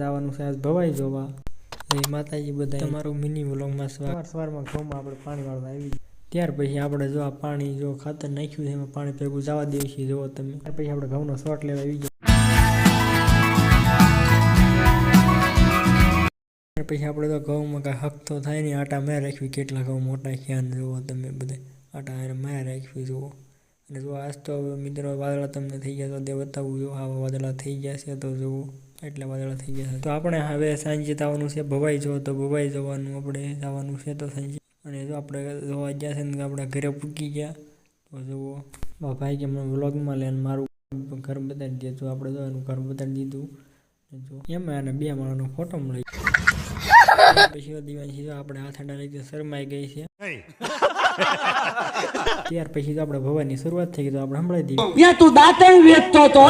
જવાનું છે આજ ભવાઈ જોવા. જય માતાજી બધા, તમારું મિની વ્લોગમાં સવારમાં ઘઉંમાં આપણે પાણી વાળવા આવી ગયા. ત્યાર પછી આપણે જો આ પાણી જો ખાતર નાખ્યું છે એમાં પાણી ભેગું જવા દેવું છે જુઓ તમે. ત્યાર પછી આપણે ઘઉંનો શોટ લેવા આવી ગયા. ત્યાર પછી આપણે તો ઘઉંમાં કાંઈ હક તો થાય નહીં, આટા મેં રાખ્યું. કેટલા ઘઉં મોટા ખ્યાલ જુઓ તમે બધા, આટા મેં રાખ્યું જુઓ. અને જો આજ તો મિત્રો વાદળા તમને થઈ ગયા તો તે બતાવું જો આવા વાદળા થઈ ગયા છે તો જુઓ એટલા વાદળા થઈ ગયા છે. તો આપણે હવે સાંજે જવાનું છે ભવાઈ જો, તો ભવાઈ જવાનું આપણે જવાનું છે તો સાંજે. અને જો આપણે જોવા ગયા છે ને આપણે ઘરે પૂકી ગયા તો જુઓ ભાઈ કે મને વ્લોગમાં લઈને મારું ઘર બતાવી દે. તો આપણે જો એનું ઘર બતાવી દીધું. જો એમાં એને 2 માળાનો ફોટો મળી. પછી દિવાળી આપણે હાથ અડા રીતે શરમાઈ ગઈ છે. ત્યાર પછી તો આપણે ભવાની શરૂઆત થઈ ગઈ તો આપણે સંભળાવી દઈએ. તું દાંતણ વેચતો તો